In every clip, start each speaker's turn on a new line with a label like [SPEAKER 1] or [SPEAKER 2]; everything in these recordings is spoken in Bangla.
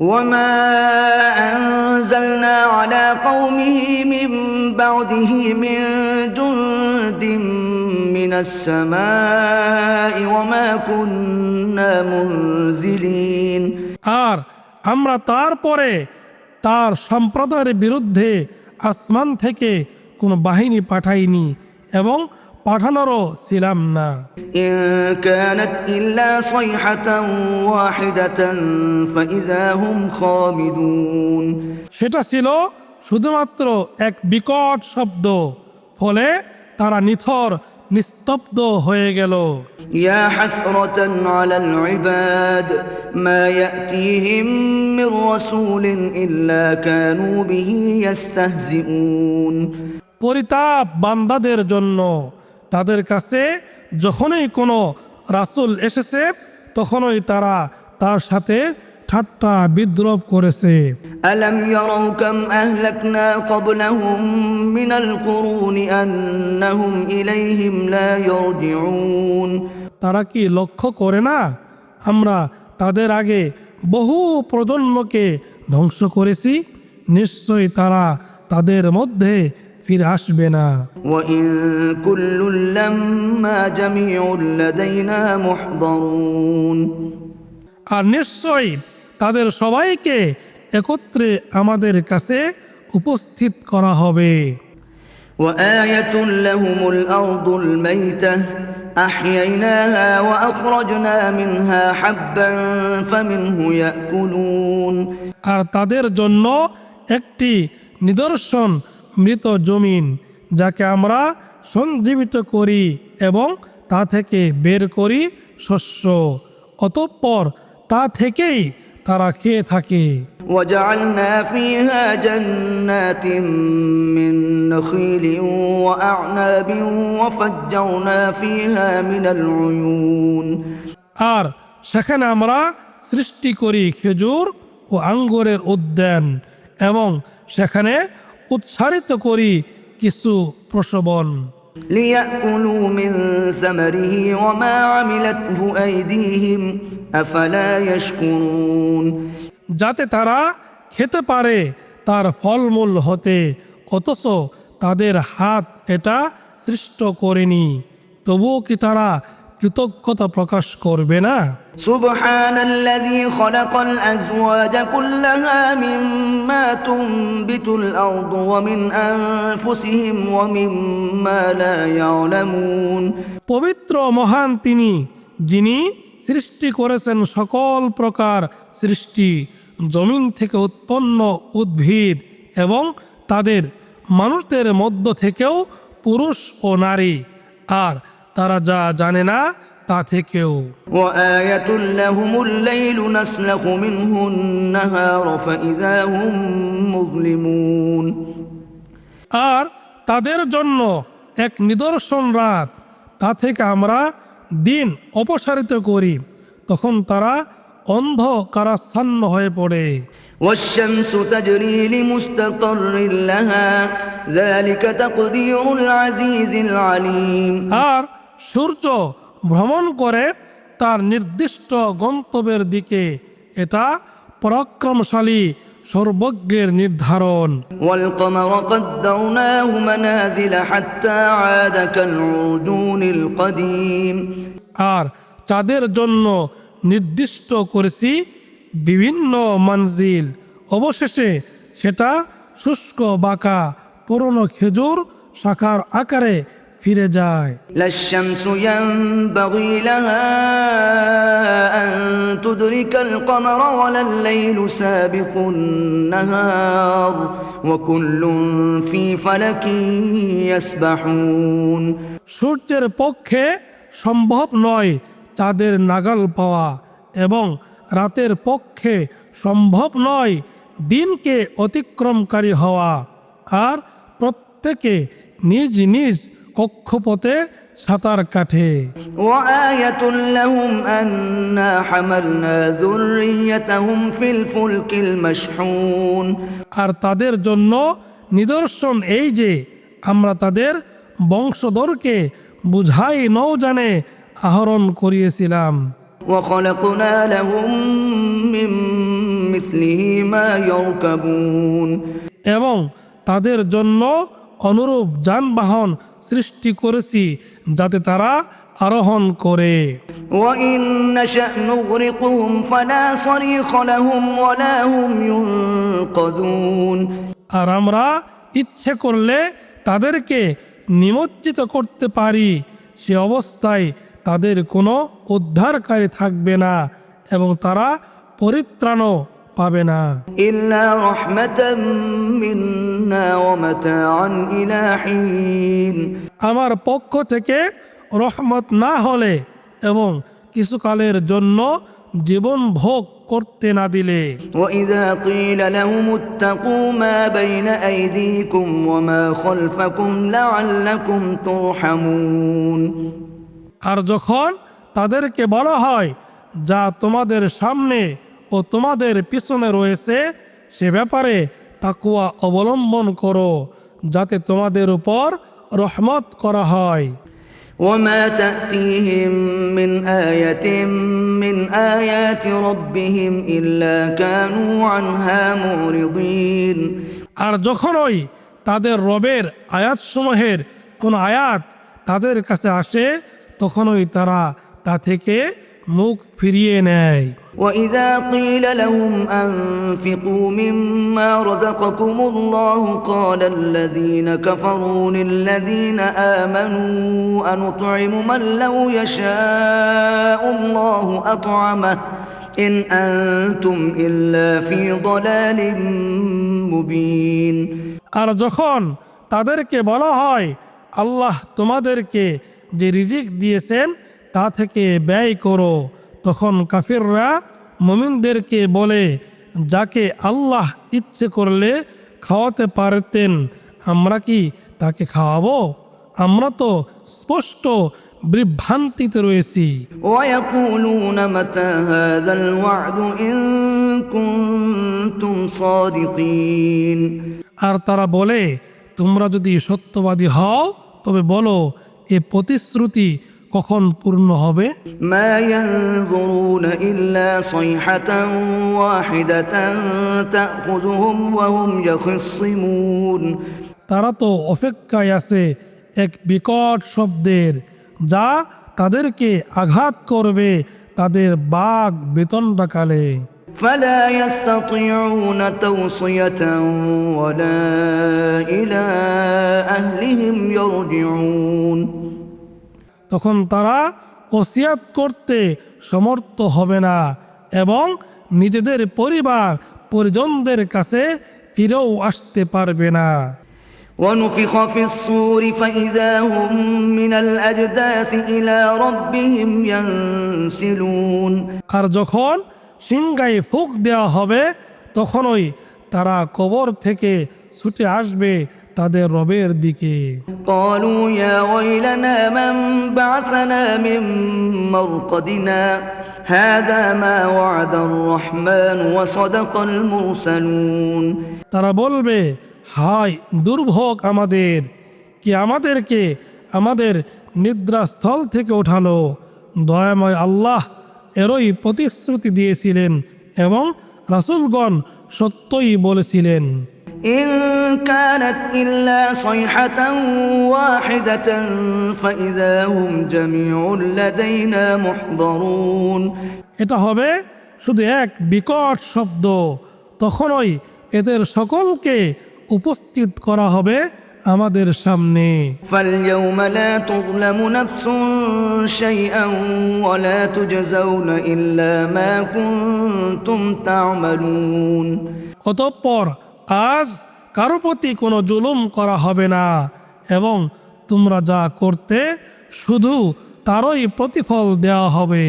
[SPEAKER 1] وما أنزلنا على قومه من بعده من جند من السماء وما كنا منزلين
[SPEAKER 2] আর আমরা তারপরে তার সম্প্রদায়ের বিরুদ্ধে আসমান থেকে কোনো বাহিনী পাঠাইনি এবং পাঠানোরও ছিলাম না।
[SPEAKER 1] إن كانت إلا صيحة واحدة فإذا هم خامدون
[SPEAKER 2] সেটা ছিল শুধুমাত্র এক বিকট শব্দ, ফলে তারা নিথর নিস্তব্ধ হয়ে গেল।
[SPEAKER 1] يا حسرة على العباد ما يأتيهم من رسول إلا كانوا به يستهزئون
[SPEAKER 2] পরিতাপ বান্দাদের জন্য, তাদের কাছে যখনই কোনো রাসূল এসেছে তখনই তারা তার সাথে ঠাট্টা বিদ্রূপ করেছে।
[SPEAKER 1] ألم يروا كم أهلكنا قبلهم من القرون أنهم إليهم لا يرجعون
[SPEAKER 2] তারা কি লক্ষ্য করে না আমরা তাদের আগে বহু প্রজন্মকে ধ্বংস করেছি, নিশ্চয়ই তারা তাদের মধ্যে ফিরে আসবে না।
[SPEAKER 1] وإن كل لما جميع لدينا محضرون
[SPEAKER 2] আর নিশ্চয়ই তাদের সবাইকে একত্রে আমাদের কাছে উপস্থিত করা হবে।
[SPEAKER 1] وآية لهم الأرض الميتة أحييناها وأخرجنا منها حبا فمنه يأكلون
[SPEAKER 2] আর তাদের জন্য একটি নিদর্শন মৃত জমিন, যাকে আমরা সঞ্জীবিত করি এবং তা থেকে বের করি শস্য, অতঃপর তা থেকেই তারা খেয়ে থাকে।
[SPEAKER 1] وجعلنا فيها جنات من نخيل وأعناب وفجرنا فيها من العيون
[SPEAKER 2] আর সেখানে আমরা সৃষ্টি করি খেজুর ও আঙ্গুরের উদ্যান এবং সেখানে উৎসারিত করি কিছু প্রসবন।
[SPEAKER 1] ليأكلوا من ثمره وما عملته أيديهم أفلا يشكرون
[SPEAKER 2] যাতে তারা খেতে পারে তার ফলমূল হতে, অথচ তাদের হাত এটা সৃষ্ট করেনি, তবুও কি তারা কৃতজ্ঞতা প্রকাশ করবে না?
[SPEAKER 1] سبحان الذي خلق الأزواج كلها مما تنبت الأرض ومن أنفسهم ومما لا يعلمون
[SPEAKER 2] পবিত্র মহান তিনি, যিনি সৃষ্টি করেছেন সকল প্রকার সৃষ্টি, জমিন থেকে উৎপন্ন উদ্ভিদ এবং তাদের মানুষদের মধ্য থেকেও পুরুষ ও নারী, আর তারা যা জানে না তা থেকেও।
[SPEAKER 1] وآية لهم الليل نسلخ منه النهار فإذا هم مظلمون
[SPEAKER 2] আর তাদের জন্য এক নিদর্শন রাত, তা থেকে আমরা দিন অপসারিত করি, তখন তারা অন্ধকারাচ্ছন্ন হয়ে পড়ে।
[SPEAKER 1] والشمس تجري لمستقر لها ذلك تقدير العزيز العليم
[SPEAKER 2] আর সূর্য ভ্রমণ করে তার নির্দিষ্ট গন্তব্যের দিকে, এটা পরাক্রমশালী সর্বজ্ঞের নির্ধারণ।
[SPEAKER 1] والقمر قدرناه منازل حتى عاد كالعرجون القديم
[SPEAKER 2] আর চাঁদের জন্য নির্দিষ্ট করেছি বিভিন্ন মঞ্জিল, অবশেষে সেটা শুষ্ক বাঁকা পুরনো খেজুর শাখার আকারে ফিরে যায়।
[SPEAKER 1] لا الشمس ينبغي لها أن تدرك القمر ولا الليل سابق النهار وكل في فلك يسبحون
[SPEAKER 2] সূর্যের পক্ষে সম্ভব নয় চাঁদের নাগাল পাওয়া এবং রাতের পক্ষে সম্ভব নয় দিনকে অতিক্রমকারী হওয়া, আর প্রত্যেকে নিজ নিজ কক্ষপথে সাঁতার কাটে।
[SPEAKER 1] وآية لهم أنا حملنا ذريتهم في الفلك المشحون
[SPEAKER 2] আর তাদের জন্য নিদর্শন এই যে আমরা তাদের বংশধরকে বুঝাই নৌযানে আহরণ করিয়েছিলাম।
[SPEAKER 1] وخلقنا لهم من لمثله ما يركبون
[SPEAKER 2] এবং তাদের জন্য অনুরূপ যানবাহন সৃষ্টি করেছি যাতে তারা আরোহণ করে।
[SPEAKER 1] وإن نشأ نغرقهم فلا صريخ لهم ولا هم ينقذون
[SPEAKER 2] আর আমরা ইচ্ছে করলে তাদেরকে নিমজ্জিত করতে পারি, সে অবস্থায় তাদের কোনো উদ্ধারকারী থাকবে না এবং তারা পরিত্রাণও পাবে না।
[SPEAKER 1] إلا رحمة منا ومتاعا إلى حين
[SPEAKER 2] আমার পক্ষ থেকে রহমত না হলে এবং কিছুকালের জন্য জীবন ভোগ করতে না দিলে।
[SPEAKER 1] وإذا قيل لهم اتقوا ما بين أيديكم وما خلفكم لعلكم ترحمون
[SPEAKER 2] আর যখন তাদেরকে বলা হয় যা তোমাদের সামনে ও তোমাদের পিছনে রয়েছে সে ব্যাপারে তাকওয়া অবলম্বন করো যাতে তোমাদের উপর রহমত করা হয়।
[SPEAKER 1] وما تأتيهم من آية من آيات ربهم إلا كانوا عنها معرضين
[SPEAKER 2] আর যখনই তাদের রবের আয়াতসমূহের কোন আয়াত তাদের কাছে আসে তখনই তারা তা থেকে মুখ ফিরিয়ে নেয়।
[SPEAKER 1] وإذا قيل لهم أنفقوا مما رزقكم الله قال الذين كفروا للذين آمنوا أنطعم من لو يشاء الله أطعمه إن أنتم إلا في ضلال مبين
[SPEAKER 2] আর যখন তাদেরকে বলা হয় আল্লাহ তোমাদেরকে যে রিজিক দিয়েছেন তা থেকে ব্যয় করো, তখন কাফিররা মুমিনদেরকে বলে যাকে আল্লাহ ইচ্ছে করলে খাওয়াতে পারতেন আমরা কি তাকে খাওয়াবো? আমরা তো স্পষ্ট বিভ্রান্তিতে রয়েছি।
[SPEAKER 1] ويقولون متى هذا الوعد إن كنتم صادقين
[SPEAKER 2] আর তারা বলে তোমরা যদি সত্যবাদী হও তবে বলো এ প্রতিশ্রুতি কখন পূর্ণ হবে?
[SPEAKER 1] ما ينظرون إلا صيحة واحدة تأخذهم وهم يخصمون
[SPEAKER 2] তারা তো অপেক্ষায় আছে এক বিকট শব্দের যা তাদেরকে আঘাত করবে তাদের বাগ বেতনকালে।
[SPEAKER 1] فلا يستطيعون توصية ولا إلى أهلهم يرجعون
[SPEAKER 2] তখন তারা ওসিয়াত করতে সমর্থ হবে না এবং নিজেদের পরিবার পরিজনদের কাছে ফিরেও আসতে পারবে না।
[SPEAKER 1] ونفخ في الصور فإذا هم من الأجداث إلى ربهم ينسلون
[SPEAKER 2] আর যখন সিংহায় ফুঁক দেওয়া হবে তখনই তারা কবর থেকে ছুটে আসবে তাদের রবের দিকে।
[SPEAKER 1] قالوا يا ويلنا من بعثنا من مرقدنا هذا ما وعد الرحمن وصدق المرسلون
[SPEAKER 2] তারা বলবে হায় দুর্ভোগ আমাদের, কি আমাদেরকে আমাদের নিদ্রাস্থল থেকে ওঠালো, দয়াময় আল্লাহ এরই প্রতিশ্রুতি দিয়েছিলেন এবং রাসূলগণ সত্যই বলেছিলেন।
[SPEAKER 1] إن كانت إلا صيحة واحدة فإذا هم جميع لدينا محضرون
[SPEAKER 2] এটা হবে শুধু এক বিকট শব্দ, তখনই এদের সকলকে উপস্থিত করা হবে আমাদের সামনে।
[SPEAKER 1] فاليوم لا تظلم نفس شيئا ولا تجزون إلا ما كنتم تعملون
[SPEAKER 2] অতঃপর আজ কারো প্রতি কোনো জুলুম করা হবে না এবং তোমরা যা করতে শুধু তারই প্রতিফল দেওয়া হবে।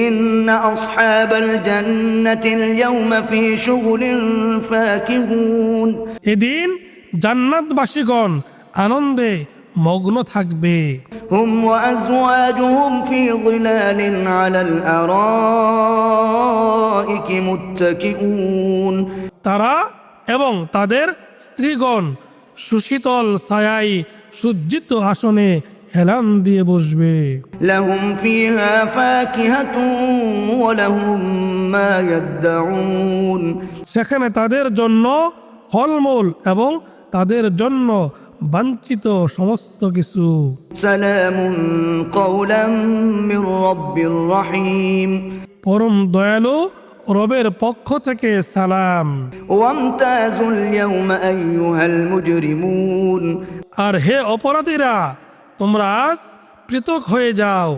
[SPEAKER 1] إن أصحاب الجنة اليوم في شغل فاكهون
[SPEAKER 2] এদিন জান্নাতবাসীগণ আনন্দে মগ্ন থাকবে।
[SPEAKER 1] هم وأزواجهم في ظلال على الأرائك متكئون
[SPEAKER 2] তারা এবং তাদের স্ত্রীগণ সুশীতল ছায়ায় সজ্জিত আসনে হেলান দিয়ে বসবে।
[SPEAKER 1] لهم فيها فاكهة ولهم ما يدعون
[SPEAKER 2] সেখানে তাদের জন্য ফলমূল এবং তাদের জন্য বাঞ্ছিত সমস্ত কিছু।
[SPEAKER 1] سلام قولا من رب رحيم
[SPEAKER 2] পরম দয়ালু রবের পক্ষ থেকে সালাম।
[SPEAKER 1] وامتازوا اليوم أيها المجرمون
[SPEAKER 2] আর হে অপরাধীরা, তোমরা আজ পৃথক হয়ে যাও।